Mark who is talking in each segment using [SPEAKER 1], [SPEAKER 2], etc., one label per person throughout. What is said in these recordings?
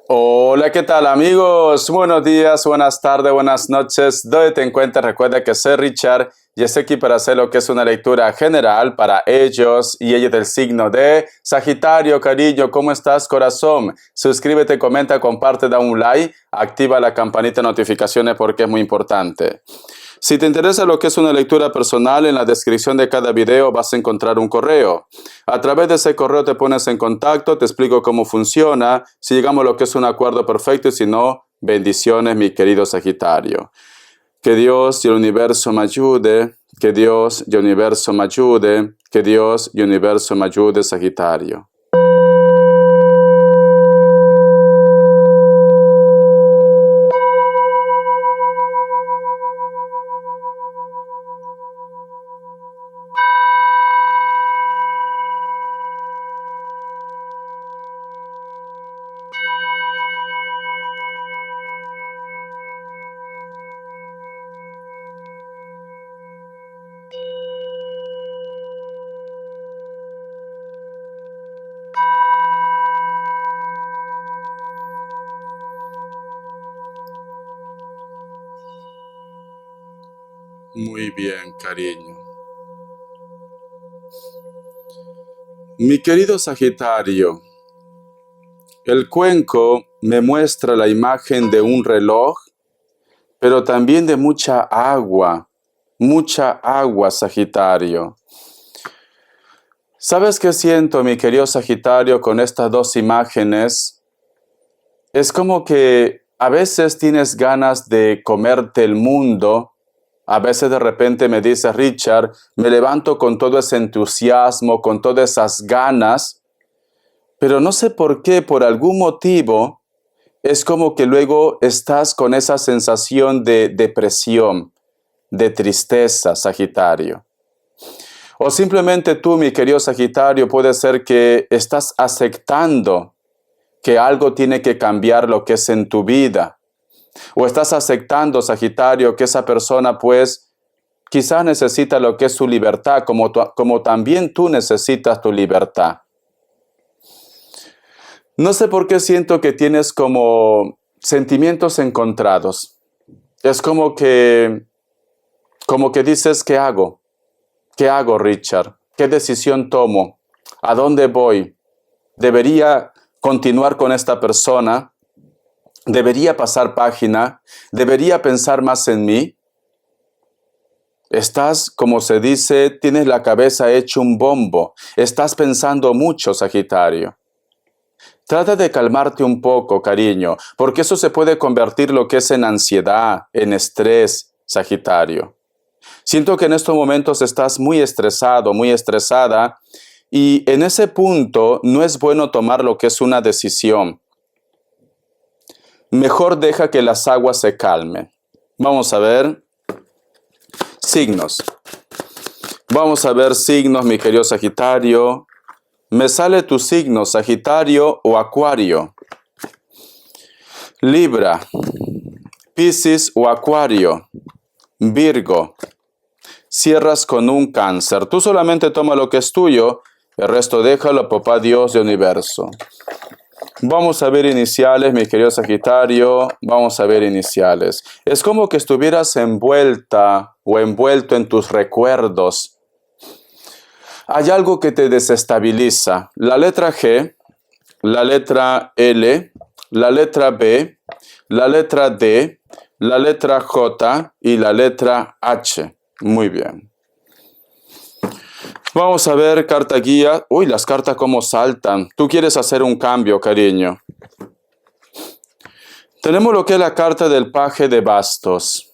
[SPEAKER 1] Hola, ¿qué tal amigos? Buenos días, buenas tardes, buenas noches. ¿Dónde te encuentras? Recuerda que soy Richard y estoy aquí para hacer lo que es una lectura general para ellos y ellas del signo de Sagitario. Cariño, ¿cómo estás, corazón? Suscríbete, comenta, comparte, da un like, activa la campanita de notificaciones porque es muy importante. Si te interesa lo que es una lectura personal, en la descripción de cada video vas a encontrar un correo. A través de ese correo te pones en contacto, te explico cómo funciona, si llegamos a lo que es un acuerdo perfecto y si no, bendiciones, mi querido Sagitario. Que Dios y el universo me ayude, que Dios y el universo me ayude, que Dios y el universo me ayude, Sagitario. Muy bien, cariño. Mi querido Sagitario, el cuenco me muestra la imagen de un reloj, pero también de mucha agua, Sagitario. ¿Sabes qué siento, mi querido Sagitario, con estas dos imágenes? Es como que a veces tienes ganas de comerte el mundo. A veces de repente me dices, Richard, me levanto con todo ese entusiasmo, con todas esas ganas, pero no sé por qué, por algún motivo, es como que luego estás con esa sensación de depresión, de tristeza, Sagitario. O simplemente tú, mi querido Sagitario, puede ser que estás aceptando que algo tiene que cambiar lo que es en tu vida. O estás aceptando, Sagitario, que esa persona pues quizás necesita lo que es su libertad, como también tú necesitas tu libertad. No sé por qué siento que tienes como sentimientos encontrados. Es como que dices, ¿qué hago? ¿Qué hago, Richard? ¿Qué decisión tomo? ¿A dónde voy? ¿Debería continuar con esta persona? ¿Debería pasar página? ¿Debería pensar más en mí? Estás, como se dice, tienes la cabeza hecho un bombo. Estás pensando mucho, Sagitario. Trata de calmarte un poco, cariño, porque eso se puede convertir lo que es en ansiedad, en estrés, Sagitario. Siento que en estos momentos estás muy estresado, muy estresada, y en ese punto no es bueno tomar lo que es una decisión. Mejor deja que las aguas se calmen. Vamos a ver signos. Vamos a ver signos, mi querido Sagitario. Me sale tu signo, Sagitario o Acuario. Libra, Piscis o Acuario. Virgo. Cierras con un Cáncer. Tú solamente toma lo que es tuyo, el resto déjalo, papá Dios de universo. Vamos a ver iniciales, mi querido Sagitario. Vamos a ver iniciales. Es como que estuvieras envuelta o envuelto en tus recuerdos. Hay algo que te desestabiliza. La letra G, la letra L, la letra B, la letra D, la letra J y la letra H. Muy bien. Vamos a ver carta guía. Uy, las cartas cómo saltan. Tú quieres hacer un cambio, cariño. Tenemos lo que es la carta del paje de bastos.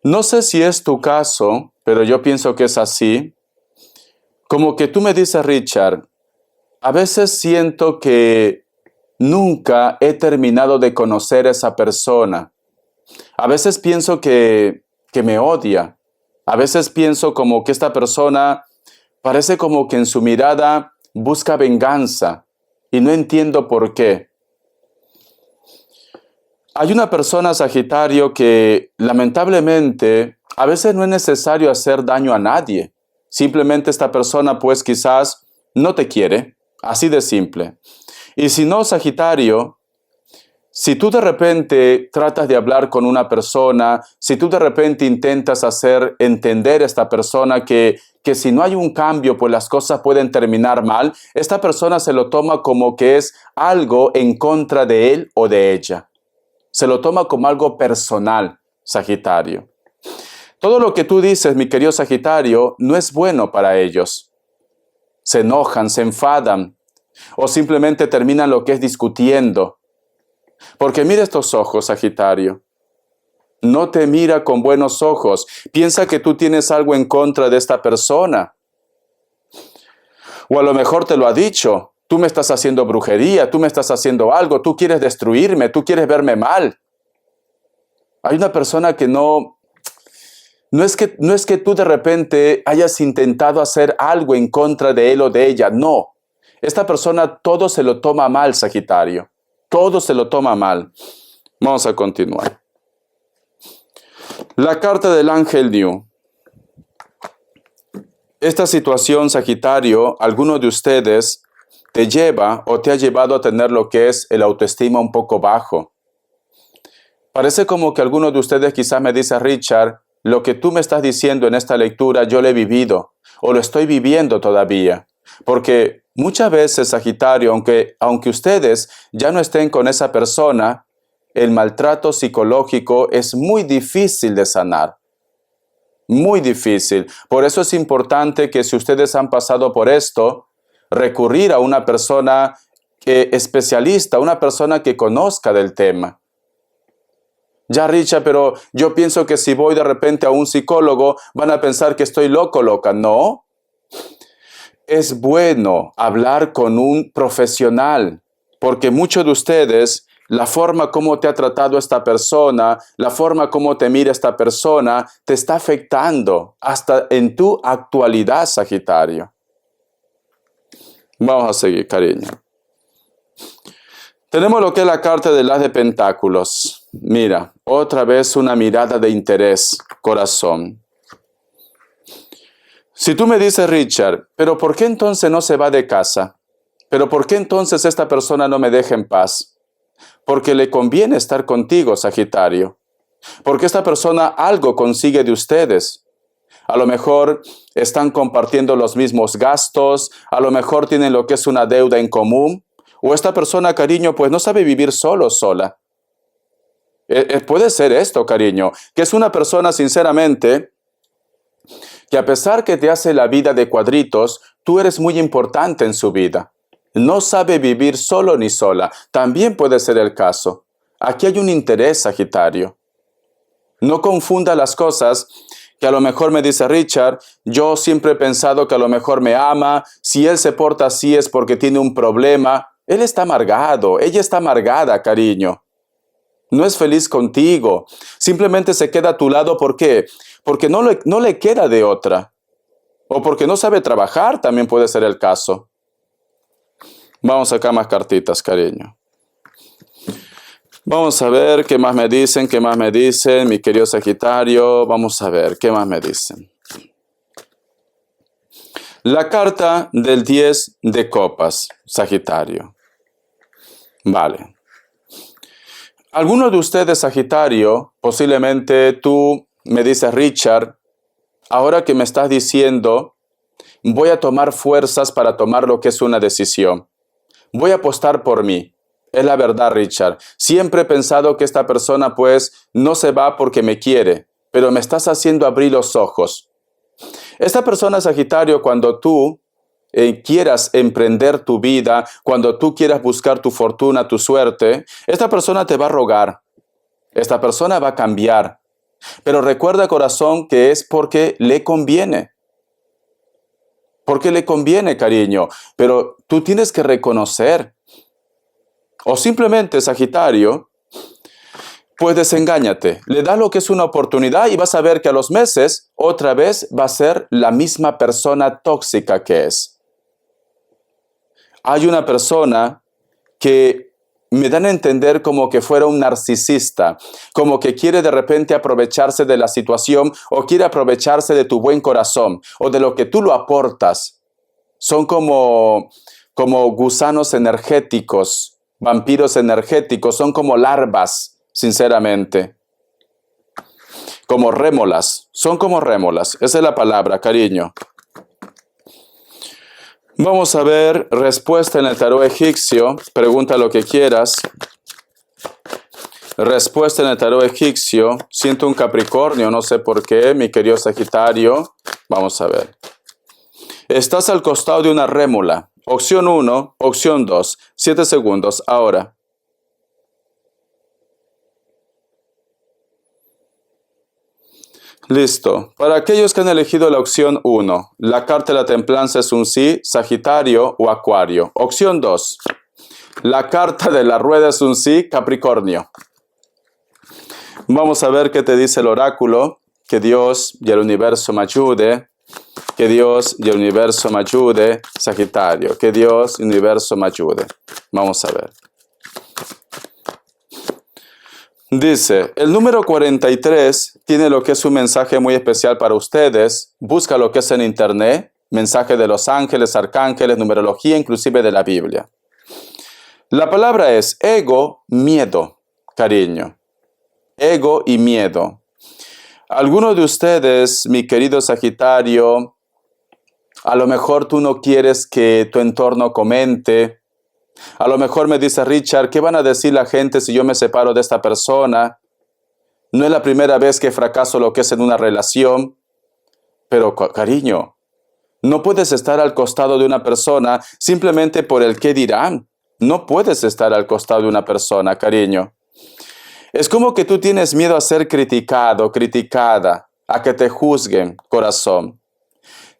[SPEAKER 1] No sé si es tu caso, pero yo pienso que es así. Como que tú me dices, Richard, a veces siento que nunca he terminado de conocer a esa persona. A veces pienso que me odia. A veces pienso como que esta persona parece como que en su mirada busca venganza y no entiendo por qué. Hay una persona, Sagitario, que lamentablemente a veces no es necesario hacer daño a nadie. Simplemente esta persona pues quizás no te quiere, así de simple. Y si no, Sagitario, si tú de repente tratas de hablar con una persona, si tú de repente intentas hacer entender a esta persona que si no hay un cambio, pues las cosas pueden terminar mal, esta persona se lo toma como que es algo en contra de él o de ella. Se lo toma como algo personal, Sagitario. Todo lo que tú dices, mi querido Sagitario, no es bueno para ellos. Se enojan, se enfadan o simplemente terminan lo que es discutiendo. Porque mira estos ojos, Sagitario. No te mira con buenos ojos. Piensa que tú tienes algo en contra de esta persona. O a lo mejor te lo ha dicho. Tú me estás haciendo brujería, tú me estás haciendo algo, tú quieres destruirme, tú quieres verme mal. Hay una persona que no es que tú de repente hayas intentado hacer algo en contra de él o de ella. No. Esta persona todo se lo toma mal, Sagitario. Todo se lo toma mal. Vamos a continuar. La carta del ángel New. Esta situación, Sagitario, alguno de ustedes te lleva o te ha llevado a tener lo que es el autoestima un poco bajo. Parece como que alguno de ustedes quizás me dice, Richard, lo que tú me estás diciendo en esta lectura yo lo he vivido o lo estoy viviendo todavía. Porque muchas veces, Sagitario, aunque ustedes ya no estén con esa persona, el maltrato psicológico es muy difícil de sanar. Muy difícil. Por eso es importante que si ustedes han pasado por esto, recurrir a una persona especialista, una persona que conozca del tema. Ya, Richard, pero yo pienso que si voy de repente a un psicólogo, van a pensar que estoy loco, loca. No. Es bueno hablar con un profesional, porque muchos de ustedes, la forma como te ha tratado esta persona, la forma como te mira esta persona, te está afectando hasta en tu actualidad, Sagitario. Vamos a seguir, cariño. Tenemos lo que es la carta del as de pentáculos. Mira, otra vez una mirada de interés, corazón. Si tú me dices, Richard, ¿pero por qué entonces no se va de casa? ¿Pero por qué entonces esta persona no me deja en paz? Porque le conviene estar contigo, Sagitario. Porque esta persona algo consigue de ustedes. A lo mejor están compartiendo los mismos gastos, a lo mejor tienen lo que es una deuda en común, o esta persona, cariño, pues no sabe vivir solo o sola. Puede ser esto, cariño, que es una persona, sinceramente, que a pesar que te hace la vida de cuadritos, tú eres muy importante en su vida. No sabe vivir solo ni sola. También puede ser el caso. Aquí hay un interés, Sagitario. No confunda las cosas, que a lo mejor me dice Richard, yo siempre he pensado que a lo mejor me ama, si él se porta así es porque tiene un problema. Él está amargado, ella está amargada, cariño. No es feliz contigo. Simplemente se queda a tu lado, ¿por qué? Porque no le queda de otra. O porque no sabe trabajar, también puede ser el caso. Vamos acá más cartitas, cariño. Vamos a ver qué más me dicen, mi querido Sagitario. Vamos a ver qué más me dicen. La carta del 10 de copas, Sagitario. Vale. Algunos de ustedes, Sagitario, posiblemente tú me dices, Richard, ahora que me estás diciendo, voy a tomar fuerzas para tomar lo que es una decisión. Voy a apostar por mí. Es la verdad, Richard. Siempre he pensado que esta persona, pues, no se va porque me quiere, pero me estás haciendo abrir los ojos. Esta persona, Sagitario, cuando tú quieras emprender tu vida, cuando tú quieras buscar tu fortuna, tu suerte, esta persona te va a rogar. Esta persona va a cambiar. Pero recuerda, corazón, que es porque le conviene. Porque le conviene, cariño. Pero tú tienes que reconocer. O simplemente, Sagitario, pues desengáñate. Le das lo que es una oportunidad y vas a ver que a los meses otra vez va a ser la misma persona tóxica que es. Hay una persona que me dan a entender como que fuera un narcisista, como que quiere de repente aprovecharse de la situación o quiere aprovecharse de tu buen corazón o de lo que tú lo aportas. Son como como gusanos energéticos, vampiros energéticos, son como larvas, sinceramente. Como rémolas, son como rémolas, esa es la palabra, cariño. Vamos a ver respuesta en el tarot egipcio, pregunta lo que quieras. Respuesta en el tarot egipcio, siento un Capricornio, no sé por qué, mi querido Sagitario. Vamos a ver. Estás al costado de una rémula. Opción 1, opción 2, 7 segundos, ahora. Listo. Para aquellos que han elegido la opción 1, la carta de la templanza es un sí, Sagitario o Acuario. Opción 2, la carta de la rueda es un sí, Capricornio. Vamos a ver qué te dice el oráculo. Que Dios y el universo me ayude. Que Dios y el universo me ayude, Sagitario. Que Dios y el universo me ayude. Vamos a ver. Dice, el número 43 tiene lo que es un mensaje muy especial para ustedes. Busca lo que es en internet, mensaje de los ángeles, arcángeles, numerología, inclusive de la Biblia. La palabra es ego, miedo, cariño. Ego y miedo. Algunos de ustedes, mi querido Sagitario, a lo mejor tú no quieres que tu entorno comente. A lo mejor me dice Richard, ¿qué van a decir la gente si yo me separo de esta persona? No es la primera vez que fracaso lo que es en una relación. Pero, cariño, no puedes estar al costado de una persona simplemente por el qué dirán. No puedes estar al costado de una persona, cariño. Es como que tú tienes miedo a ser criticado, criticada, a que te juzguen, corazón.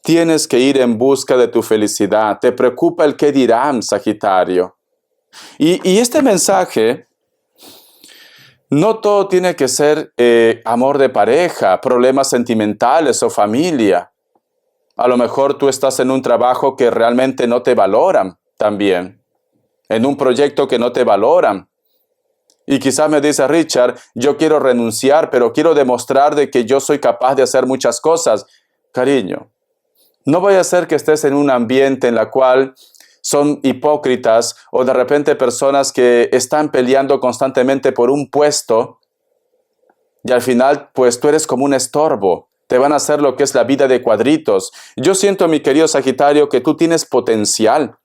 [SPEAKER 1] Tienes que ir en busca de tu felicidad. Te preocupa el qué dirán, Sagitario. Y este mensaje, no todo tiene que ser amor de pareja, problemas sentimentales o familia. A lo mejor tú estás en un trabajo que realmente no te valoran también. En un proyecto que no te valoran. Y quizás me dice Richard, yo quiero renunciar, pero quiero demostrar de que yo soy capaz de hacer muchas cosas. Cariño, no vaya a ser que estés en un ambiente en el cual son hipócritas o de repente personas que están peleando constantemente por un puesto y al final pues tú eres como un estorbo. Te van a hacer lo que es la vida de cuadritos. Yo siento, mi querido Sagitario, que tú tienes potencial.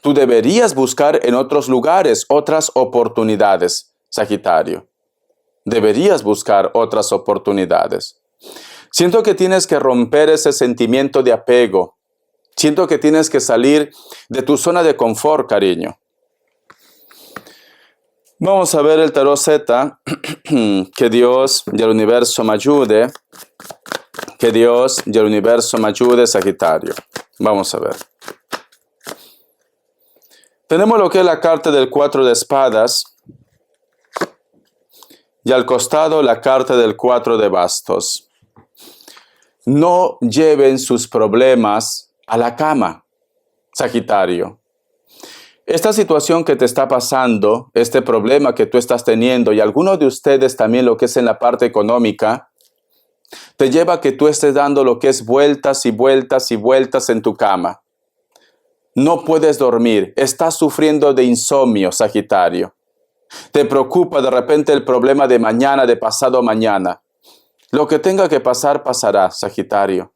[SPEAKER 1] Tú deberías buscar en otros lugares otras oportunidades, Sagitario. Deberías buscar otras oportunidades. Siento que tienes que romper ese sentimiento de apego. Siento que tienes que salir de tu zona de confort, cariño. Vamos a ver el tarot Z. Que Dios y el universo me ayude. Que Dios y el universo me ayude, Sagitario. Vamos a ver. Tenemos lo que es la carta del 4 de espadas. Y al costado la carta del 4 de bastos. No lleven sus problemas a la cama, Sagitario. Esta situación que te está pasando, este problema que tú estás teniendo, y algunos de ustedes también lo que es en la parte económica, te lleva a que tú estés dando lo que es vueltas y vueltas y vueltas en tu cama. No puedes dormir, estás sufriendo de insomnio, Sagitario. Te preocupa de repente el problema de mañana, de pasado mañana. Lo que tenga que pasar, pasará, Sagitario.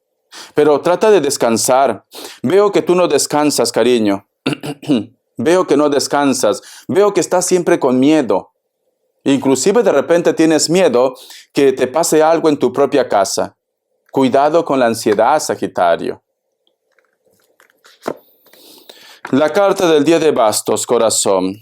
[SPEAKER 1] Pero trata de descansar. Veo que tú no descansas, cariño. Veo que no descansas. Veo que estás siempre con miedo. Inclusive de repente tienes miedo que te pase algo en tu propia casa. Cuidado con la ansiedad, Sagitario. La carta del 10 de bastos, corazón.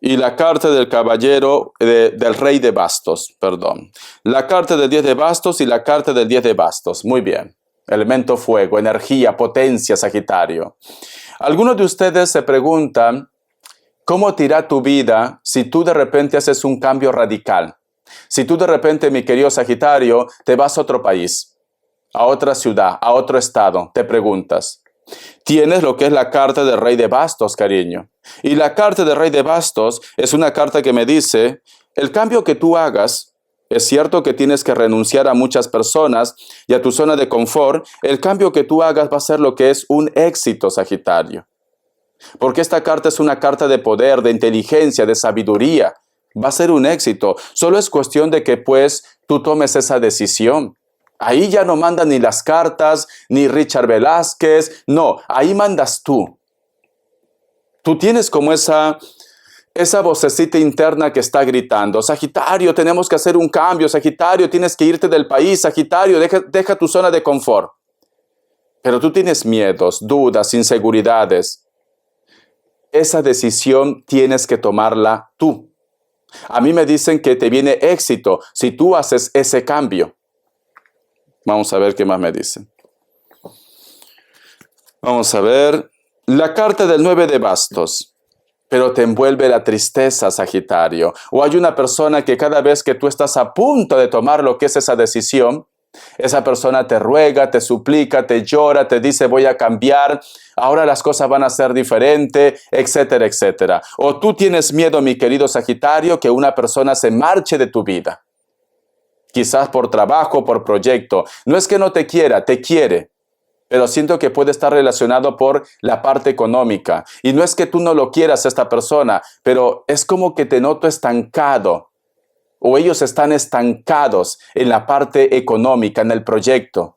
[SPEAKER 1] Y la carta del caballero, del rey de bastos, perdón. La carta del 10 de bastos y la carta del 10 de bastos. Muy bien. Elemento fuego, energía, potencia, Sagitario. Algunos de ustedes se preguntan, ¿cómo te irá tu vida si tú de repente haces un cambio radical? Si tú de repente, mi querido Sagitario, te vas a otro país, a otra ciudad, a otro estado, te preguntas. Tienes lo que es la carta del rey de bastos, cariño. Y la carta del rey de bastos es una carta que me dice, el cambio que tú hagas Es cierto que tienes que renunciar a muchas personas y a tu zona de confort. El cambio que tú hagas va a ser lo que es un éxito, Sagitario. Porque esta carta es una carta de poder, de inteligencia, de sabiduría. Va a ser un éxito. Solo es cuestión de que pues tú tomes esa decisión. Ahí ya no mandan ni las cartas, ni Richard Velázquez. No, ahí mandas tú. Tú tienes como esa vocecita interna que está gritando: Sagitario, tenemos que hacer un cambio. Sagitario, tienes que irte del país. Sagitario, deja tu zona de confort. Pero tú tienes miedos, dudas, inseguridades. Esa decisión tienes que tomarla tú. A mí me dicen que te viene éxito si tú haces ese cambio. Vamos a ver qué más me dicen. Vamos a ver. La carta del 9 de bastos. Pero te envuelve la tristeza, Sagitario. O hay una persona que cada vez que tú estás a punto de tomar lo que es esa decisión, esa persona te ruega, te suplica, te llora, te dice: voy a cambiar, ahora las cosas van a ser diferentes, etcétera, etcétera. O tú tienes miedo, mi querido Sagitario, que una persona se marche de tu vida. Quizás por trabajo, por proyecto. No es que no te quiera, te quiere. Pero siento que puede estar relacionado por la parte económica. Y no es que tú no lo quieras a esta persona, pero es como que te noto estancado. O ellos están estancados en la parte económica, en el proyecto.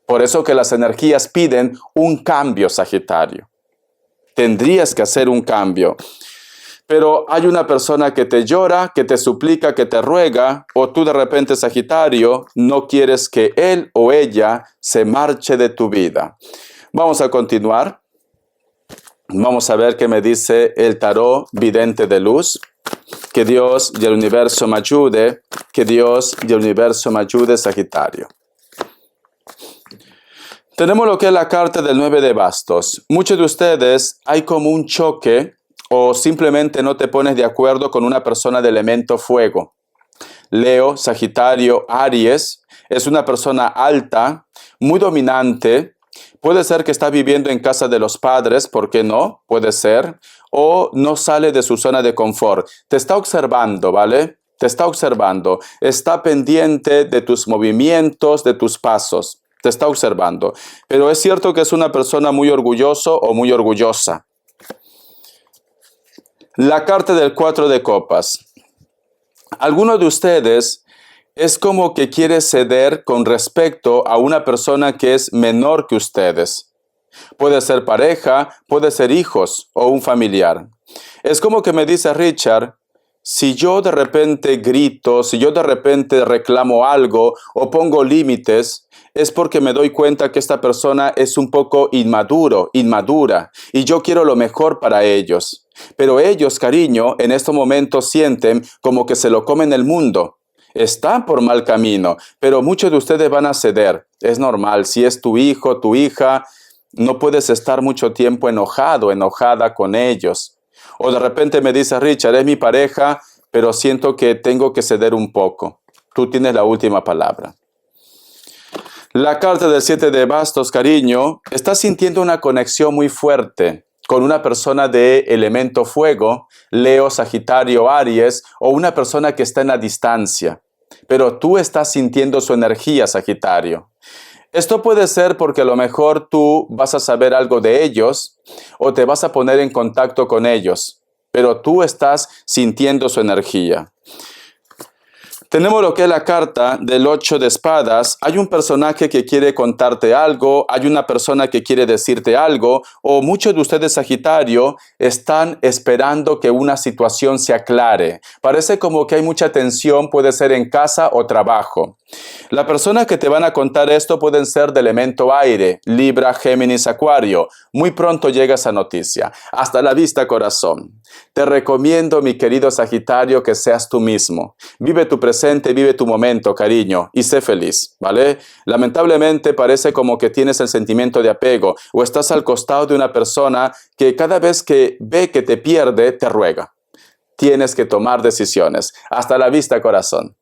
[SPEAKER 1] Por eso que las energías piden un cambio, Sagitario. Tendrías que hacer un cambio. Pero hay una persona que te llora, que te suplica, que te ruega, o tú de repente, Sagitario, no quieres que él o ella se marche de tu vida. Vamos a continuar. Vamos a ver qué me dice el tarot vidente de luz. Que Dios y el universo me ayude. Que Dios y el universo me ayude, Sagitario. Tenemos lo que es la carta del 9 de bastos. Muchos de ustedes hay como un choque o simplemente no te pones de acuerdo con una persona de elemento fuego. Leo, Sagitario, Aries, es una persona alta, muy dominante. Puede ser que está viviendo en casa de los padres, ¿por qué no? Puede ser. O no sale de su zona de confort. Te está observando, ¿vale? Te está observando. Está pendiente de tus movimientos, de tus pasos. Te está observando. Pero es cierto que es una persona muy orgulloso o muy orgullosa. La carta del 4 de copas. Alguno de ustedes es como que quiere ceder con respecto a una persona que es menor que ustedes. Puede ser pareja, puede ser hijos o un familiar. Es como que me dice Richard: si yo de repente grito, si yo de repente reclamo algo o pongo límites, es porque me doy cuenta que esta persona es un poco inmadura, y yo quiero lo mejor para ellos. Pero ellos, cariño, en estos momentos sienten como que se lo comen el mundo. Están por mal camino, pero muchos de ustedes van a ceder. Es normal, si es tu hijo, tu hija, no puedes estar mucho tiempo enojada con ellos. O de repente me dice Richard: es mi pareja, pero siento que tengo que ceder un poco. Tú tienes la última palabra. La carta del 7 de bastos, cariño, estás sintiendo una conexión muy fuerte con una persona de elemento fuego, Leo, Sagitario, Aries, o una persona que está en la distancia. Pero tú estás sintiendo su energía, Sagitario. Esto puede ser porque a lo mejor tú vas a saber algo de ellos o te vas a poner en contacto con ellos, pero tú estás sintiendo su energía. Tenemos lo que es la carta del 8 de espadas. Hay un personaje que quiere contarte algo, hay una persona que quiere decirte algo, o muchos de ustedes, Sagitario, están esperando que una situación se aclare. Parece como que hay mucha tensión, puede ser en casa o trabajo. La persona que te van a contar esto pueden ser de elemento aire, Libra, Géminis, Acuario. Muy pronto llega esa noticia. Hasta la vista, corazón. Te recomiendo, mi querido Sagitario, que seas tú mismo. Vive tu presente, vive tu momento, cariño, y sé feliz, ¿vale? Lamentablemente parece como que tienes el sentimiento de apego o estás al costado de una persona que cada vez que ve que te pierde, te ruega. Tienes que tomar decisiones. Hasta la vista, corazón.